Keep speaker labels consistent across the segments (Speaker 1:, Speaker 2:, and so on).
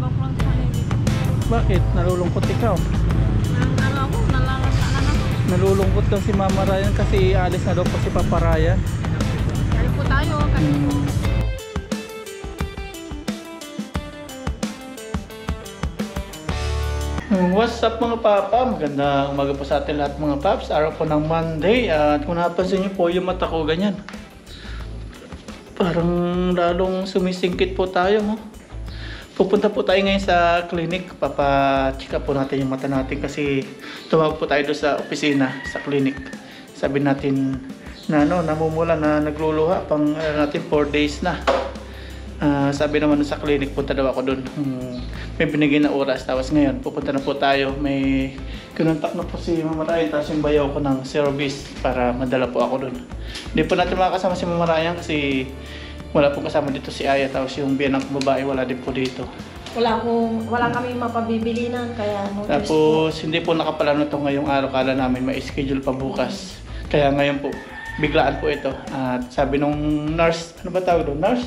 Speaker 1: Nalabak lang sa nilip.
Speaker 2: Bakit? Nalulungkot ikaw?
Speaker 1: Ano ako, nalalasaan ako.
Speaker 2: Nalulungkot daw si Mama Ryan kasi alis na daw po si Papa Ryan.
Speaker 1: Kali po tayo, kali po.
Speaker 2: What's up mga papa? Magandang umaga po sa atin lahat mga paps. Araw po ng Monday. At kung napansin niyo po yung mata ko ganyan. Parang lalong sumisingkit po tayo. No? Pupunta po tayo ngayon sa clinic. Papa-check up po natin yung mata natin kasi tumawag po tayo doon sa opisina, sa clinic. Sabi natin na namumula na nagluluha pang natin 4 days na. Sabi naman sa clinic, punta daw ako doon. May binigay na oras. Tapos ngayon, pupunta na po tayo. May kinontak na po si Mama Ryan. Tapos yung bayaw ko ng service para madala po ako doon. Hindi po natin makakasama si Mama Ryan kasi wala po kasama dito si Aya. Tapos yung biyanang babae wala din po dito.
Speaker 1: Wala kami mapabibilinan kaya
Speaker 2: Tapos hindi po nakapalano ito ngayong araw. Kala namin may schedule pa bukas. Kaya ngayon po, biglaan po ito. At sabi nung nurse, ano ba tawag doon? Nurse?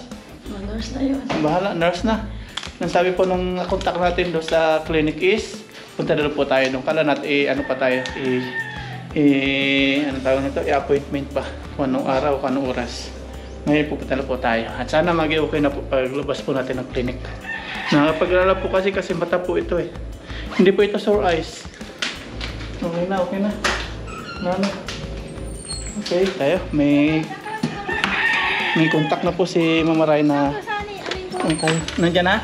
Speaker 1: nurse na yun.
Speaker 2: Bahala, nurse na. Nang sabi po nung contact natin doon sa clinic is, punta na po tayo doon. Kala natin, ano pa tayo, ano tawag nito, i-appointment pa. Kung anong araw, kung anong oras. Ngayon pupunta na po tayo. At sana mag-okay na po paglabas po natin ng clinic. Nakapag-alala po kasi mata po ito eh. Hindi po ito sore eyes. Okay na. Okay, tayo. May contact na po si Mama Ryan na nandiyan na?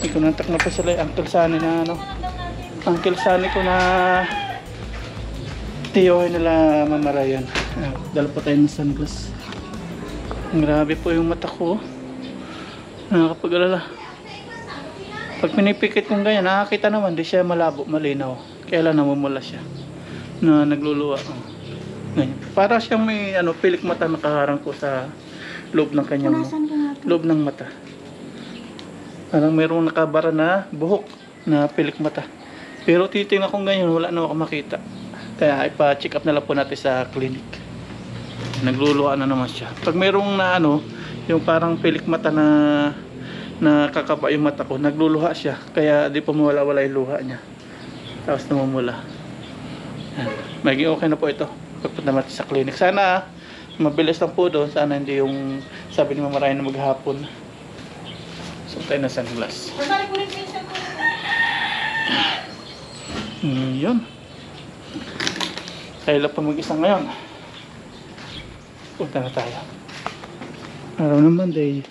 Speaker 2: May contact na po sila Uncle Sunny na Uncle Sunny ko na tiyohin nila Mama Ryan. Dala po tayo ng sunglass. Grabe po yung mata ko. Nakakapag-alala. Pag pinipikit kong ganyan, nakakita naman, di siya malabo, malinaw. Kaya lang namumula siya na nagluluwa. Ganyan. Para siyang may pilik mata nakaharang ko sa loob ng kanyang loob ng mata. Parang mayroong nakabara na buhok na pilik mata. Pero titingnan ko ganyan, wala na ako makita. Kaya ipa-check up na lang po natin sa clinic. Nagluluha na naman siya. Pag mayroong na yung parang pilik mata na kakaba yung mata ko, nagluluha siya. Kaya di po mawala-wala yung luha niya. Tapos namumula. Maging okay na po ito pagpunta natin sa clinic. Sana mabilis lang po doon. Sana hindi yung sabi ni Mama Ryan na maghapon. So tayo na sunglass. Yun. Tayo lang pa mag-isa ngayon. Punta na tayo. Araw ng Monday.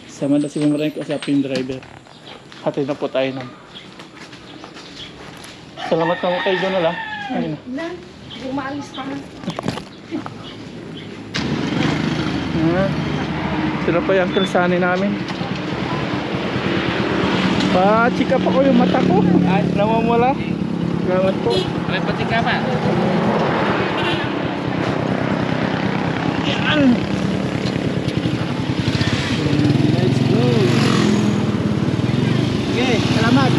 Speaker 2: Sama na si Mama Ryan kasapin driver. Hatid na po tayo nun. Salamat naman kayo doon na. Ayun na.
Speaker 1: Umaalis pa nga.
Speaker 2: Sino pa yung Uncle Sunny namin? Pa-check up ako yung mata ko. Ay, namamula. Salamat po.
Speaker 3: May patik ka pa?
Speaker 2: Yan. Let's go. Okay, salamat.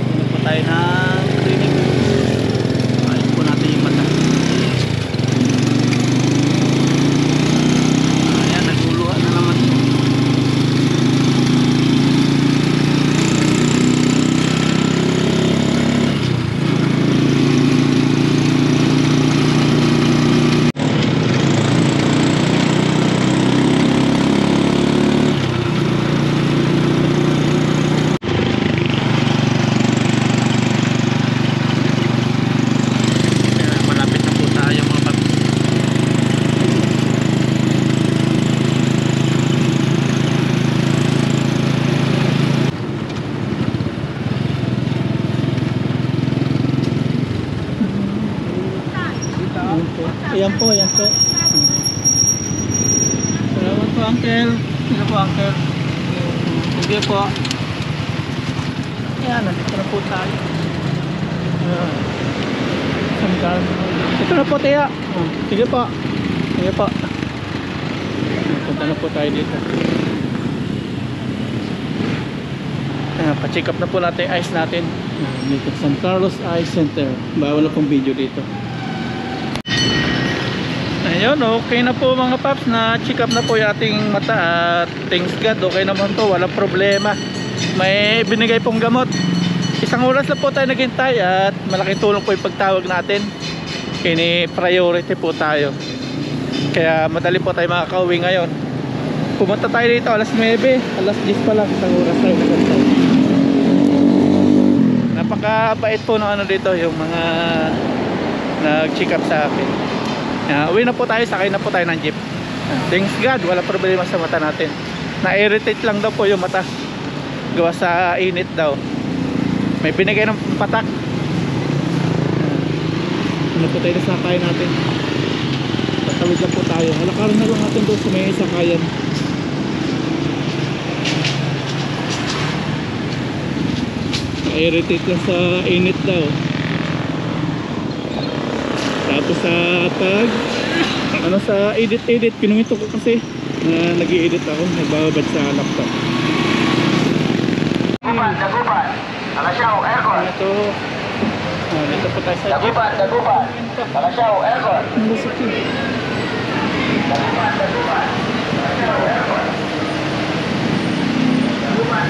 Speaker 2: Punta po tayo ng clinic. Ayos po natin yung mata. Ayan, nagluluha na naman. Ayan po. Salamat po, Uncle. Sino po, Uncle? Sige po. Ayan, nandito na po tayo. Ito na po, Tia. Sige po. Punta na po tayo dito. Pa-check up na po natin yung eyes natin. Dito San Carlos Eye Center. Bawal na pong video dito. Ayun, okay na po mga paps, na check up na po yung ating mata at thanks God, okay naman po, walang problema. May binigay pong gamot. Isang oras na po tayo naghintay at malaking tulong po yung pagtawag natin. Kini priority po tayo. Kaya madali po tayo makakauwi ngayon. Pumunta tayo dito alas 9, alas 10 pa lang, isang oras tayo naghintay. Napakabait po ng ano dito, yung mga nag-check up sa akin. Uwi na po tayo, sakay na po tayo ng jeep. Thanks God, wala problema sa mata natin. Na-irritate lang daw po yung mata, gawa sa init daw. May binigay ng patak. Ano po tayo na sakayan natin? Tatawid lang po tayo. Halakaran na lang natin doon sa may sakayan. Na-irritate lang sa init daw. Tapos sa sa edit kinumito ko kasi na nag-i-edit ako, nagbababad sa laptop.
Speaker 3: Dagupan, Alasyaw, aircon.
Speaker 2: Ito dito po tayo sa jeep.
Speaker 3: Dagupan, Alasyaw, aircon.
Speaker 2: Ano sa jeep?
Speaker 3: Dagupan, Alasyaw, aircon. Dagupan,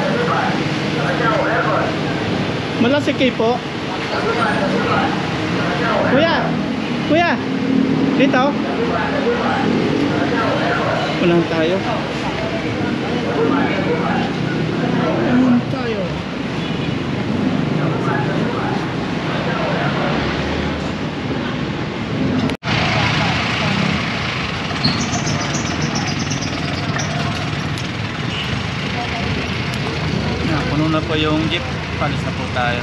Speaker 3: Alasyaw, aircon.
Speaker 2: Malasiki po. Kuya, dito. Unahan tayo. Puno na po yung jeep. Palis na po tayo.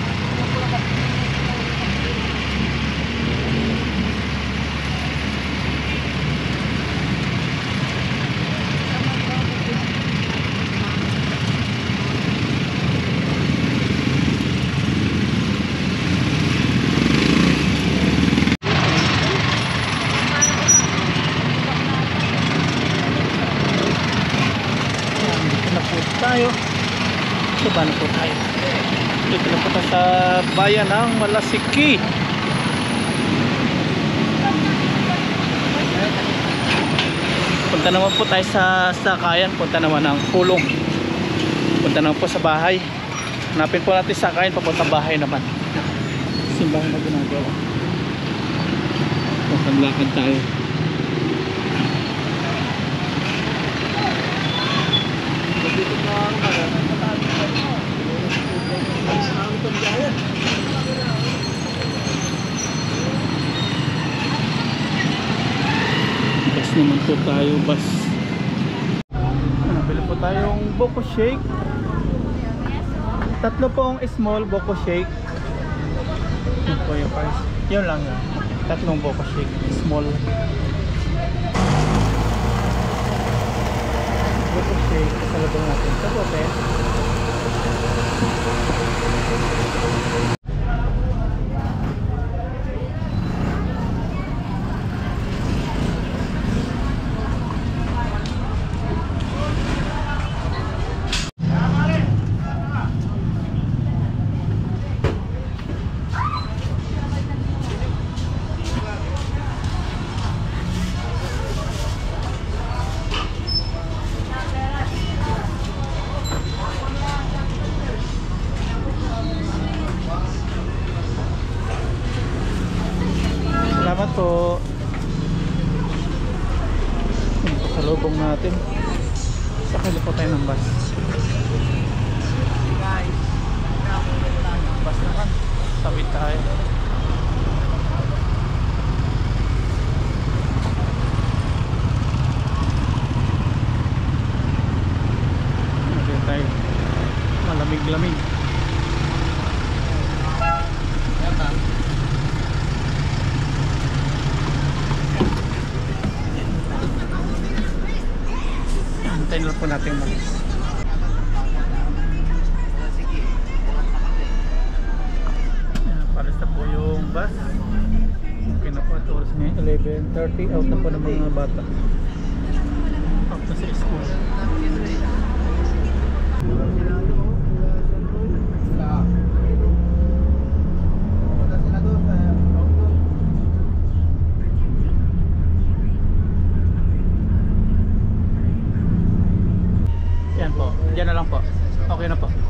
Speaker 2: Tayo. Diba na po tayo? Dito na po tayo sa bayan ng Malasiki. Punta naman po tayo sa sakayan. Punta naman ng Pulong. Punta naman po sa bahay. Hanapin po natin sakayan. Papunta bahay naman. Simbahan na ginagawa. Lakad tayo. Bus naman po tayo, bus. Bili po tayong Boko Shake. Tatlo pong small Boko Shake. Yun po yung price. Yun lang yun. Tatlong Boko Shake, small Boko Shake. Salabang natin sa bote. Salamat po. Sa lubong natin. Sakali po tayo ng bus. Bus naman. Tawid tayo. Natin tayo. Malamig-lamig. Antayin lang po natin umalis. Palis na po yung bus. Okay na po at oras ngayon 11:30. Out na po ng mga bata. Out na sa school. Diyan na lang po. Okay na po. Baba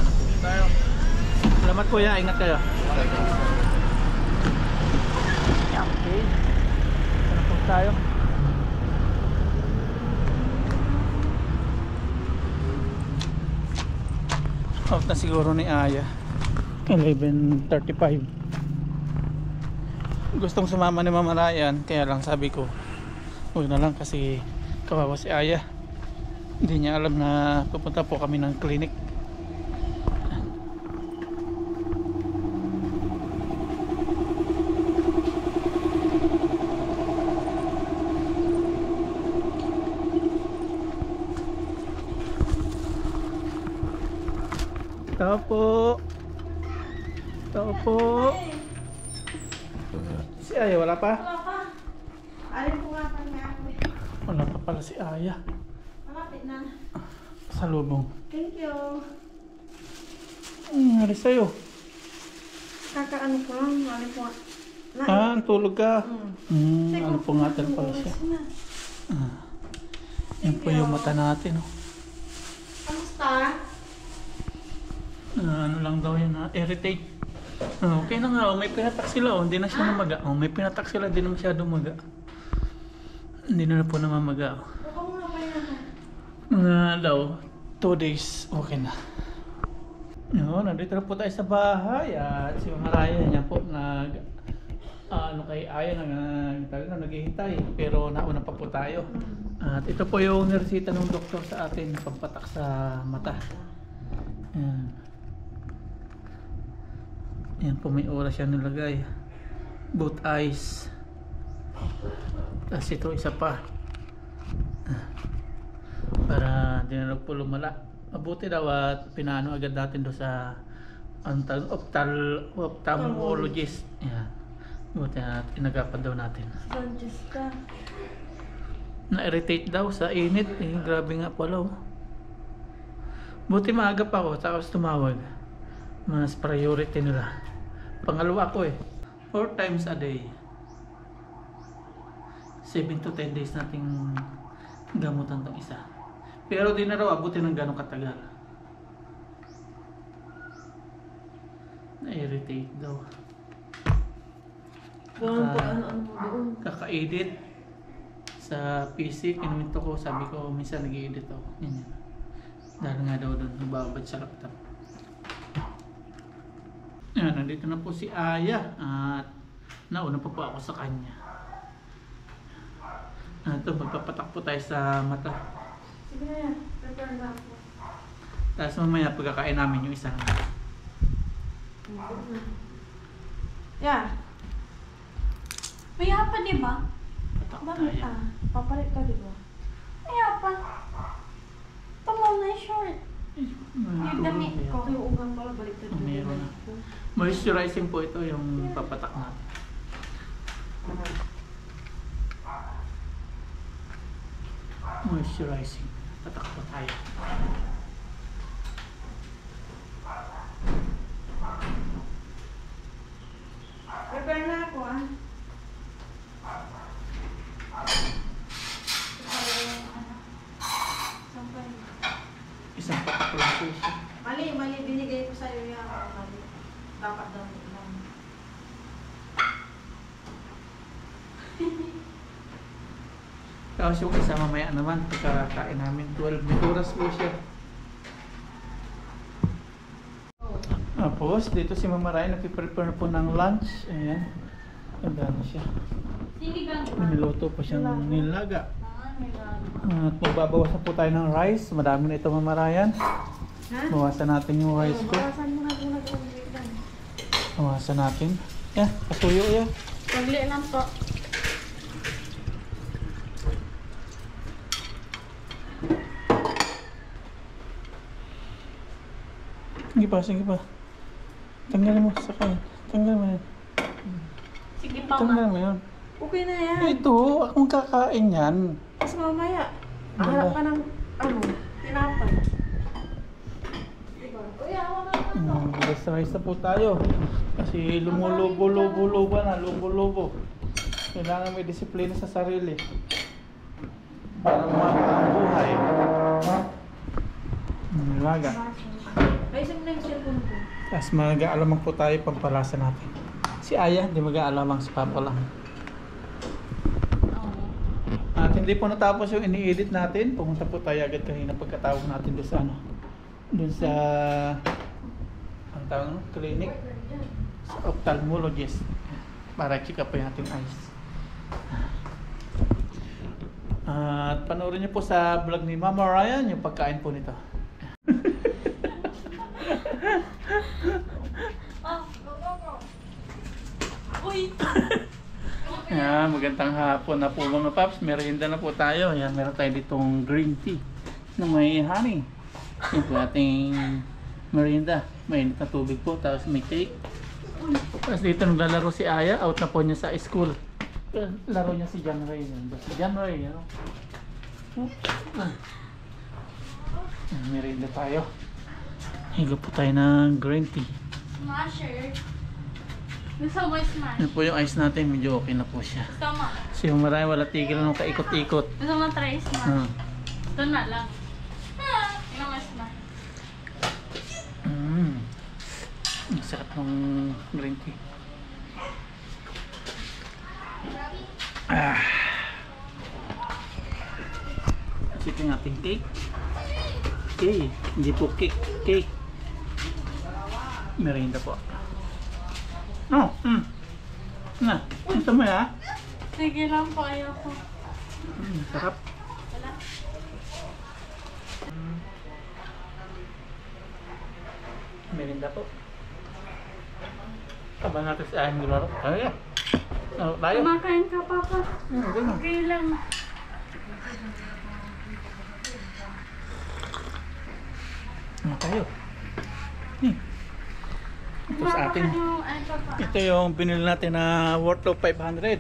Speaker 2: na po tayo. Salamat kuya, ingat kayo. Okay. Ito na po tayo. Out na siguro ni Aya. 11:35. Gustong sumama ni Mama Ryan, kaya lang sabi ko huwag na lang kasi kawawa si Aya. Hindi niya alam na pupunta po kami ng clinic. Tao po. Tao po. Si Aya wala pa?
Speaker 1: Wala pa. Alin po nga pa niya ako eh.
Speaker 2: Wala pa pala si Aya.
Speaker 1: Malapit na.
Speaker 2: Sa lubong.
Speaker 1: Thank you.
Speaker 2: Ano nangyari sa'yo?
Speaker 1: Kakaano ko lang. Alin po nga.
Speaker 2: Ah, tulog ka.
Speaker 1: Sige,
Speaker 2: Ano po nga pala siya. Yan po yung mata natin. Oh.
Speaker 1: Kamusta?
Speaker 2: Ano lang daw yan, irritate. Okay na nga, may pinatak sila. Hindi na siya namaga. May pinatak sila, hindi na masyado maga. Hindi na po namamaga.
Speaker 1: Baka muna pa yan.
Speaker 2: Mga daw, 2 days, okay na. Yun, nandito na po tayo sa bahay. At si Mama Ryan niya po kay Aya naghihintay. Pero nauna pa po tayo. At ito po yung niresita ng doktor sa atin, pampatak sa mata. Yan. Yan po, may oras siya nilagay. Both eyes. Tapos ito isa pa. Para di na po lumala. Mabuti daw at pinaano agad natin doon sa ophthalmologist. Yan. Buti at inagapan daw natin.
Speaker 1: Francesca.
Speaker 2: Na-irritate daw sa init. Grabe nga pala. Buti maaga pa ako, tapos tumawag. Mas priority nila. Pangalawa ako 4 times a day. 7 to 10 days nating gamutan tong isa. Pero di na raw abutin ng gano'ng katagal. Na-irritate daw.
Speaker 1: Ano mo doon?
Speaker 2: Kaka-edit sa PC, kinuminto ko, sabi ko minsan nag-i-edit ako. Yan. Dahil nga daw doon, nagbabad sa laptop. Yan, nandito na po si Aya at nauna pa po ako sa kanya. Ito, magpapatak po tayo sa mata.
Speaker 1: Sige na yan. Prepare na ako.
Speaker 2: Tapos mamaya pagkakain namin yung isang
Speaker 1: Yeah.
Speaker 4: Kaya pa, di ba?
Speaker 2: patak
Speaker 1: Bakit
Speaker 2: tayo.
Speaker 1: papalit ka di ba?
Speaker 4: Kaya pa. Tumaw na yung short.
Speaker 2: Yung
Speaker 4: damit ko.
Speaker 1: Yung ugang pala baliktad yung
Speaker 2: Meron na.
Speaker 1: damit ko.
Speaker 2: Moisturizing po ito yung papatak natin. Moisturizing. Patak po tayo.
Speaker 1: Prepare na ako
Speaker 2: Isang patak lang po siya.
Speaker 1: Mali, binigay ko sa'yo yan. Mali. Dapat daw lang.
Speaker 2: Tapos yung isa mamaya naman pagkakain namin 12 bituras po siya. Tapos dito si Mama Ryan nagpiprepare po ng lunch. Ayan. Ganda na siya.
Speaker 4: Sinigang pa.
Speaker 2: Niluto po siyang nilaga.
Speaker 4: Nilaga.
Speaker 2: At magbabawasan po tayo ng rice. Madami na ito Mama Ryan.
Speaker 1: Ha?
Speaker 2: Bawasan natin yung rice ko.
Speaker 1: Bawasan mo na muna kung lang.
Speaker 2: Bawasan natin. Yeah, pasuyo ya.
Speaker 1: Pagli lang po.
Speaker 2: Sige pa, sige pa. Tanggalin mo sa kain. Tanggalin mo yan.
Speaker 4: Sige pa nga.
Speaker 2: Tanggalin mo yan.
Speaker 1: Okay na yan.
Speaker 2: Ito, akong kakain yan.
Speaker 1: Tapos mamaya,
Speaker 2: Wala.
Speaker 1: harap ka ng, tinapay. Diba? Uy, awa na.
Speaker 2: Rest na po tayo. Kasi lumulobo-lobo na, lobo-lobo. Kailangan may disiplina sa sarili. Para mababa ang buhay. Nilaga.
Speaker 1: Ay, isang na yung cellphone ko.
Speaker 2: Tapos mag-aalamang po tayo pampalasa natin. Si Aya, hindi mag-aalamang, si Papa lang. At hindi po natapos yung ini-edit natin. Pumunta po tayo agad kanina pagkatawag natin doon sa ano. Doon sa ang tawag no? Clinic. Sa ophthalmologist. Para check up po yung ating eyes. At panoorin niyo po sa vlog ni Mama Ryan yung pagkain po nito.
Speaker 4: Uy!
Speaker 2: Yan, magandang hapon na po mga paps. Merienda na po tayo. Yan, meron tayo ditong green tea na may honey. Yan po ating merienda. Mainit na tubig po, tapos may cake. Tapos dito naglalaro si Aya. Out na po niya sa school. Laro niya si John Ray. Si John Ray, ano? Merienda tayo. Higa po tayo ng green tea.
Speaker 4: Smasher. Gusto mo smash?
Speaker 2: Yan po yung ice natin. Medyo okay na po siya.
Speaker 4: Gusto mo?
Speaker 2: Kasi yung marami wala tigil nung kaikot-ikot.
Speaker 4: Gusto mo try smash?
Speaker 2: Ah.
Speaker 4: Ito na lang. Ito mo smash.
Speaker 2: Ang sarap ng green tea. Ito yung ating cake. Okay, hindi po cake. Cake. Merienda po. No, na, ito mo ya.
Speaker 4: Sige lang po, ayoko.
Speaker 2: Sarap. Merienda po. Abang natin sa ayang nilaro. Ayan. Oh, tayo.
Speaker 4: Kumakain ka, Papa.
Speaker 2: Ganun.
Speaker 4: Okay lang.
Speaker 2: Ano tayo? Ito sa atin.
Speaker 4: Ay, Papa.
Speaker 2: Ito yung binili natin na worth of 500.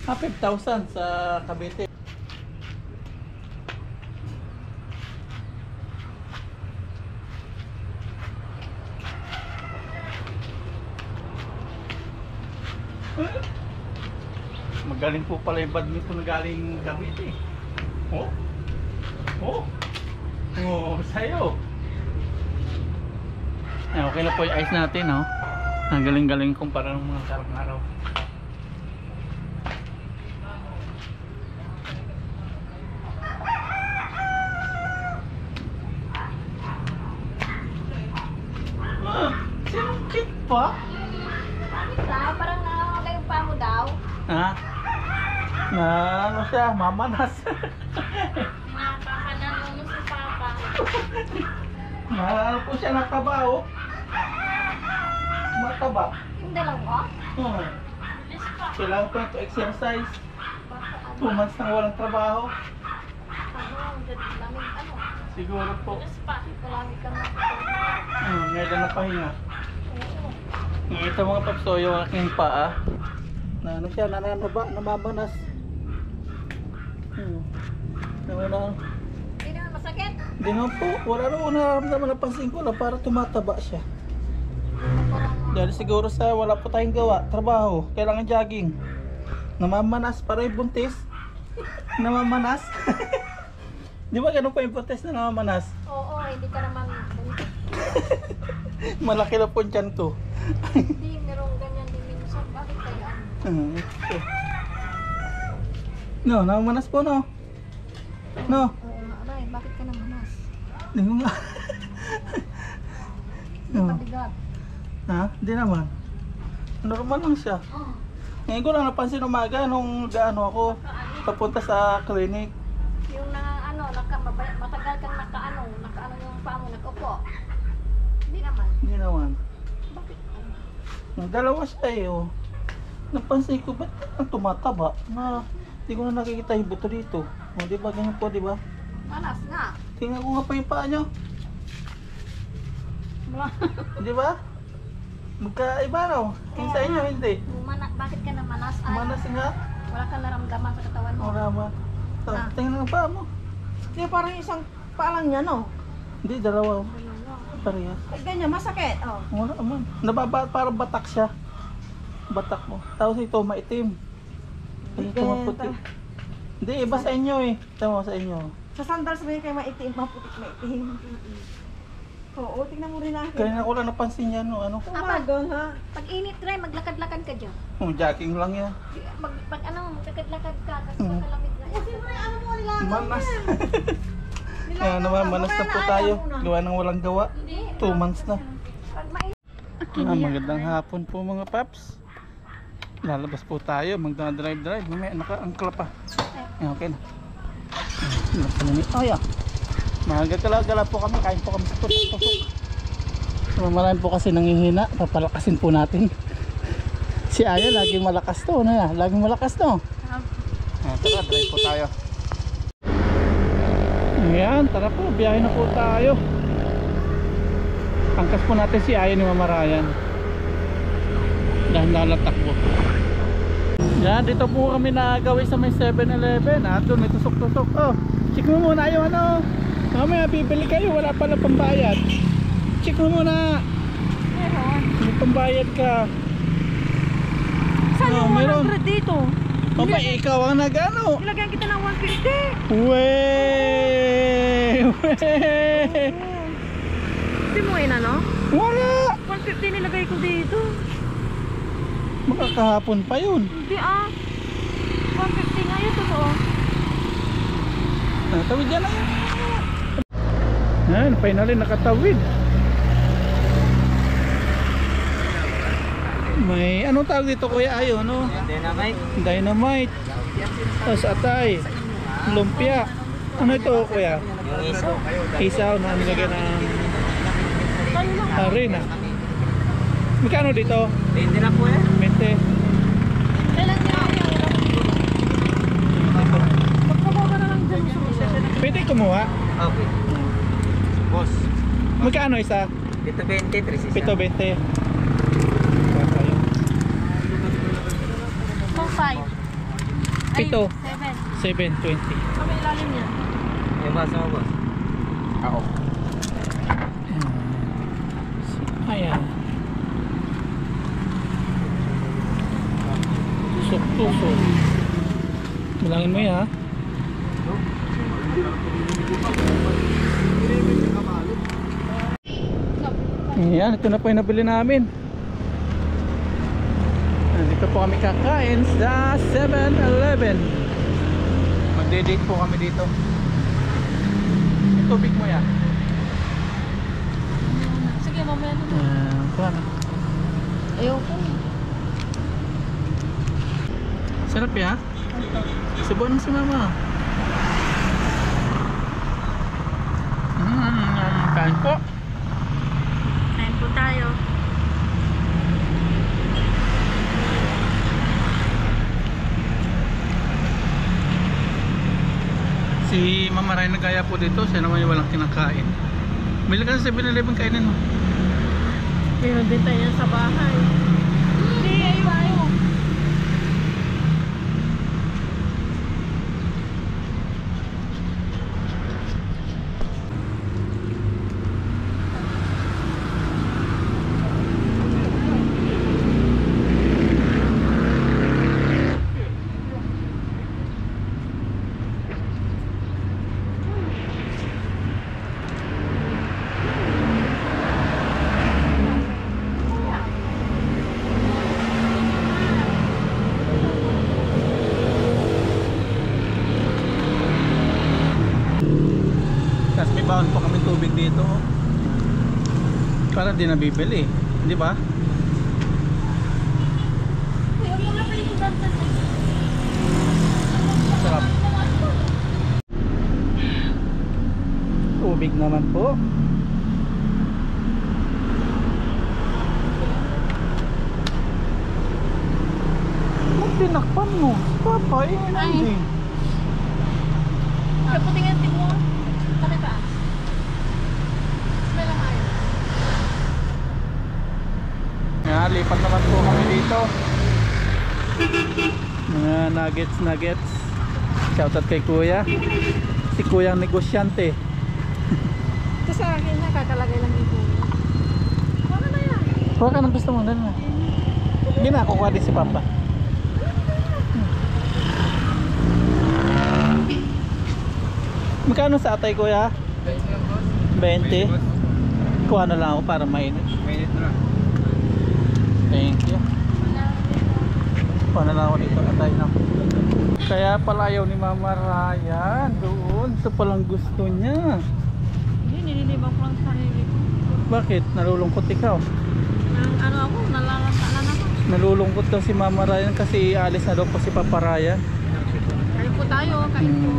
Speaker 2: 5,000 sa Cavite. Magaling po pala yung badminton na galing Cavite. Oh? Oh? Oh, sa'yo. Ay, okay na po yung ice natin, oh. Ang galing-galing kumpara ng mga karang araw. Sinungkit pa?
Speaker 1: Parang nakakagay yung pa mo daw.
Speaker 2: Ha? Na ano siya, mamanas.
Speaker 4: Pinapakanan mo si Papa.
Speaker 2: Na ano po siya nakabaho. Mataba.
Speaker 1: Yung dalawa?
Speaker 4: Bilis pa.
Speaker 2: Kailangan ko na to exercise. 2 months nang walang trabaho.
Speaker 1: Lamig ano?
Speaker 2: Siguro po.
Speaker 4: Bilis pa.
Speaker 1: Lamig ka na.
Speaker 2: Ngayon na pahinga. Ito mga paps, so yung aking paa. Na ano siya, nananaba, namamanas. Naman
Speaker 1: Hindi naman masakit.
Speaker 2: Hindi naman po, wala naman nararamdaman, napansin ko lang para tumataba siya. Dahil siguro sa wala po tayong gawa, trabaho, kailangan jogging. Namamanas, para yung buntis. Namamanas. Di ba ganun pa yung buntis na namamanas?
Speaker 1: Oo, hindi ka naman.
Speaker 2: Malaki na po dyan ko.
Speaker 1: Hindi, merong ganyan din minsan. Bakit kaya?
Speaker 2: No, namamanas po no. No.
Speaker 1: Oo nga, aray, bakit ka namanas?
Speaker 2: Hindi ko nga.
Speaker 1: Hindi
Speaker 2: No.
Speaker 1: pabigat.
Speaker 2: Ha? Hindi naman. Normal lang siya. Ngayon ko lang napansin umaga nung gaano ako papunta sa clinic.
Speaker 1: Yung na ano, matagal kang nakaano yung paa mo, nag-upo. Hindi naman.
Speaker 2: Hindi naman.
Speaker 1: Bakit?
Speaker 2: Yung dalawa siya eh. Oh. Napansin ko, ba't ang tumataba? Na hindi ko na nakikita yung buto dito. O, di ba? Ganyan po, di ba?
Speaker 1: Manas nga.
Speaker 2: Tingnan ko nga pa yung paa nyo.
Speaker 1: Wala.
Speaker 2: Di ba? Magkaiba no? Yung sa inyo, hindi.
Speaker 1: Bakit ka namanas? Ay,
Speaker 2: Manas nga.
Speaker 1: wala kang naramdaman sa katawan mo.
Speaker 2: Wala ba?
Speaker 1: Ah.
Speaker 2: Tingnan ang paa mo.
Speaker 5: Hindi, parang isang paa lang niya, no?
Speaker 2: Hindi, dalawa. Parehas.
Speaker 5: Ganyan, masakit. Oh.
Speaker 2: Wala naman. Parang batak siya. Batak mo. Tapos ito, maitim. Ay, ito
Speaker 5: Ganyan
Speaker 2: maputi.
Speaker 5: ta.
Speaker 2: Hindi, iba sa inyo eh. Tama sa inyo.
Speaker 5: Sa sandals mo yun kayo maitim, maputik, maitim. Oo, tingnan mo rin natin.
Speaker 2: Kanina ko lang napansin yan, no? Ano?
Speaker 5: Umaga ha.
Speaker 1: Pag init rin, maglakad-lakad ka dyan.
Speaker 2: Jogging lang yan.
Speaker 1: Pag maglakad-lakad ka, kasi makalamig na.
Speaker 5: Siyempre, ano mo nila?
Speaker 2: Manas. Kaya naman, manas na po tayo. Gawa ng walang gawa. 2 months na.
Speaker 1: Pag mainit,
Speaker 2: Magandang hapon po mga paps. Lalabas po tayo, magdadrive-drive. Mamaya naka-angkla pa. Okay na. Ay, magagala-gala po kami. Kain po kami sa tusok. Marami po kasi nangihina. Papalakasin po natin. Si Aya laging malakas to. Ano na? Laging malakas to. Tara, drive po tayo. Ayan, tara po. Biyahe na po tayo. Angkas po natin si Aya ni Mama Ryan. Dahil nalatakbo. Yan, dito po kami nagawin sa may 7-Eleven. Doon may tusok-tusok. Oh, check mo muna yung ano. Mamaya bibili kayo, wala pala pambayad. Check mo muna. May pambayad ka.
Speaker 5: Saan
Speaker 2: Oh,
Speaker 5: yung
Speaker 2: meron.
Speaker 5: 100 dito?
Speaker 2: Papa, ikaw ang nag-ano.
Speaker 5: Nilagyan kita ng 150.
Speaker 2: Wey!
Speaker 5: Hindi mo yun ano?
Speaker 2: Wala!
Speaker 5: 150 nilagay ko dito.
Speaker 2: Makakahapon pa yun.
Speaker 5: Hindi 150 nga yun, totoo.
Speaker 2: Tawid yan lang. Yan, finally nakatawid. May anong tawag dito kuya Ayo, no?
Speaker 3: Dynamite.
Speaker 2: Dynamite. Tapos atay. Lumpia. Ano ito kuya?
Speaker 3: Yung isaw.
Speaker 2: Isaw na nilagyan ng harina. Magkano dito?
Speaker 3: 20 na po yan.
Speaker 2: 20.
Speaker 1: kailan niya
Speaker 5: Magpabawa ka na lang dyan sa reception.
Speaker 2: Pwede kumuha.
Speaker 3: Okay. Boss.
Speaker 2: Magkano isa?
Speaker 3: Dito 20, 360.
Speaker 2: 7.20.
Speaker 1: Kung 5.
Speaker 2: Pito.
Speaker 1: 7.
Speaker 2: 7.20.
Speaker 5: Kami ilalim niya.
Speaker 3: Yung baso mo, boss. Ako.
Speaker 2: Ayan. Tusok-tusok. Bilangin mo yan ha. Ayan, ito na po yung nabili namin. Dito po kami kakain sa 7-Eleven. Magde-date po kami dito. Yung tubig mo yan.
Speaker 1: Sige, mamaya na.
Speaker 2: Paano?
Speaker 1: Ayoko.
Speaker 2: Sarap ya? Subuan mo si mama. Kain po.
Speaker 1: Kain po tayo.
Speaker 2: Si Mama Ray nagaya po dito. Siya naman yung walang kinakain. Bili ka sa 7-Eleven, kainin mo.
Speaker 5: Pinabenta niya sa bahay. Hindi, ayaw.
Speaker 2: Tapos may baon po kami tubig dito. Para di nabibili. Di ba? Sarap. Tubig naman po. Tinakpan mo. Papa, hindi.
Speaker 1: Kaputingin mo. Kami pa. Smell ang ayaw.
Speaker 2: Yan, lipat naman po kami dito. Mga nuggets. Shoutout kay kuya. Si kuyang negosyante.
Speaker 5: Ito sa akin na, kakalagay lang dito. Wala na yan.
Speaker 2: Kuha ka ng gusto mo. Dali na. Hindi na, kukuha din si papa. Magkano sa atay kuya? 20. Kuha na lang ako para mainit.
Speaker 3: Mainit na lang.
Speaker 2: Thank you. Kuha na lang ako dito atay na. Kaya pala ayaw ni Mama Ryan doon. Ito palang gusto niya.
Speaker 1: Hindi, nililibang ko lang sa sarili ko.
Speaker 2: Bakit? Nalulungkot ikaw?
Speaker 1: Ano ako, nalalasa na naman.
Speaker 2: Nalulungkot daw si Mama Ryan kasi alis na daw po si Papa Ryan.
Speaker 1: Kain po tayo, kain po.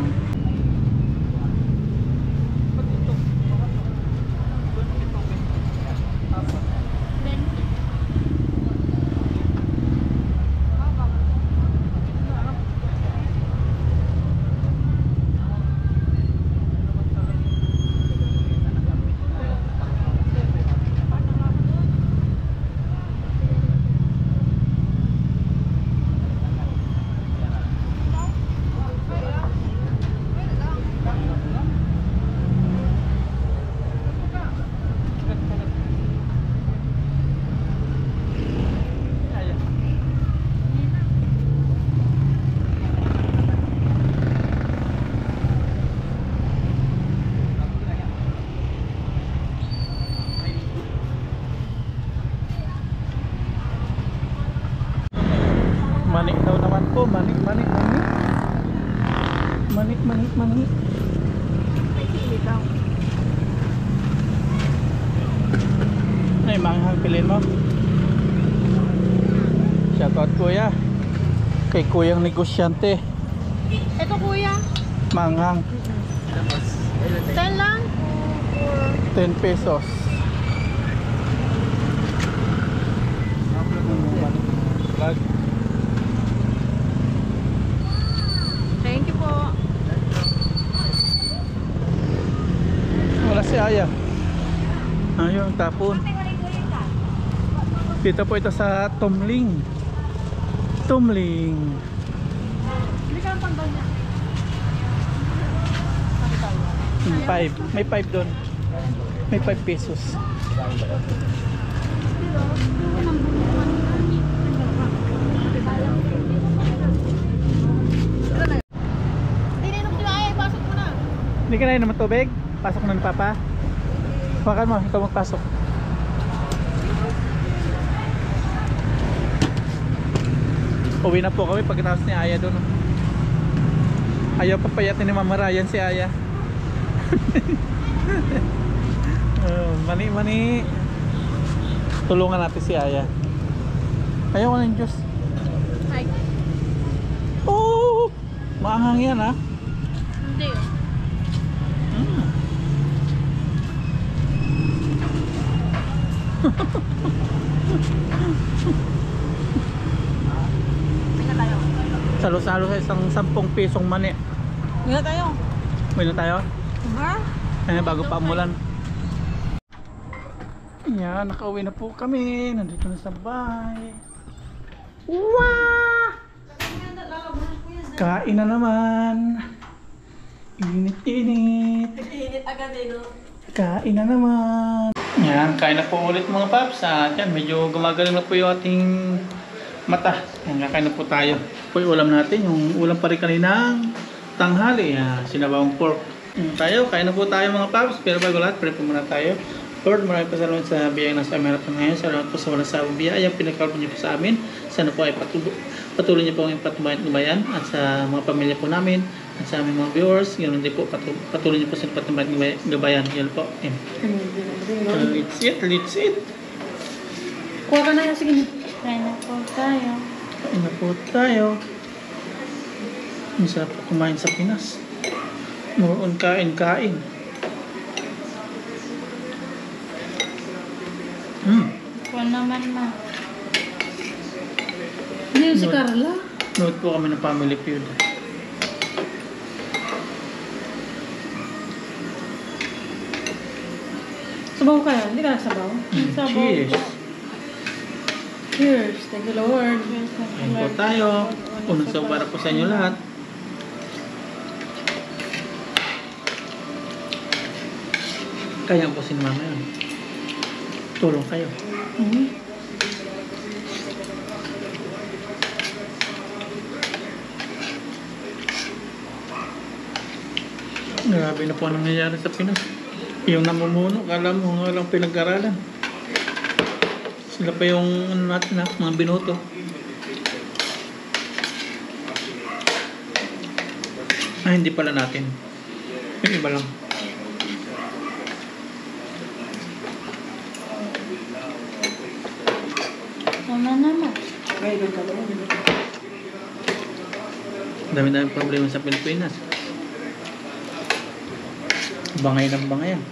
Speaker 2: Manik daw naman po, manik. Manik.
Speaker 1: May sili daw.
Speaker 2: Ay, manghang pilin mo. Shoutout kuya. Kay kuyang negosyante.
Speaker 1: Ito kuya,
Speaker 2: Manghang,
Speaker 1: 10 lang.
Speaker 2: 10 pesos. Vlog.
Speaker 1: Thank you po.
Speaker 2: Wala si Aya. Ayun, tapon. Dito po ito sa Tumling.
Speaker 1: Hindi ka lang pang niya.
Speaker 2: 5. May 5 doon. May 5 pesos.
Speaker 1: Hindi na inom si Maya, ipasok mo na.
Speaker 2: Hindi ka na naman tubig? Pasok na ni Papa. Hawakan mo, ikaw magpasok. Uwi na po kami pagkatapos ni Aya doon. Ayaw papayatin ni Mama Ryan si Aya. Mani. Tulungan natin si Aya. Ayaw ko ng Diyos.
Speaker 1: Ay,
Speaker 2: Oh! Maanghang yan ha.
Speaker 1: hindi. May na tayo.
Speaker 2: Salo-salo sa isang 10 pesong mani.
Speaker 5: Hindi na tayo.
Speaker 2: May na tayo?
Speaker 5: Ha?
Speaker 2: Bago pa umulan. Yan, nakauwi na po kami. Nandito na sa bahay. Wow! Kain na naman. Init-init.
Speaker 5: Init agad eh, no?
Speaker 2: Kain na naman. Yan, kain na po ulit mga paps. At yan, medyo gumagaling na po yung ating mata. Yan, kakain na po tayo. Po yung ulam natin, yung ulam pa rin kaninang tanghali. Yan, sinabawang pork. Yan, tayo, kain na po tayo mga paps. Pero bago lahat, pray po muna tayo. Lord, maraming pasalamat sa biyayang nasa amin natin ngayon. Salamat po sa walang sawang biyaya. Pinagkalpo niyo po sa amin. Sana po ay patuloy niyo po ang patnubayan at sa mga pamilya po namin at sa aming mga viewers. Ganoon din po, patuloy niyo po sa patnubayan gabayan. Yan po. Amen. Let's eat.
Speaker 5: Kuha ka na yan, sige na.
Speaker 1: Kain na po tayo.
Speaker 2: Kain na po tayo. Ang sarap po kumain sa Pinas. Noon kain.
Speaker 1: Kuha naman ma.
Speaker 5: Hindi yun si Carla.
Speaker 2: Nood po kami ng Family Feud.
Speaker 5: Sabaw ka yan? Hindi ka nasabaw?
Speaker 2: Cheers.
Speaker 5: Cheers. Thank you, Lord.
Speaker 2: Kain po tayo. Unang saw para po sa inyo lahat. Kaya po si Mama yun. Tulong kayo. Grabe na po ang nangyayari sa Pinas. Yung namumuno, kala mo walang pinag-aralan. Sila pa yung ano natin ha, mga binoto. Ay, hindi pala natin. Yung iba lang.
Speaker 1: Mama naman.
Speaker 2: Dami-dami problema sa Pilipinas. Bangay ng bangayan.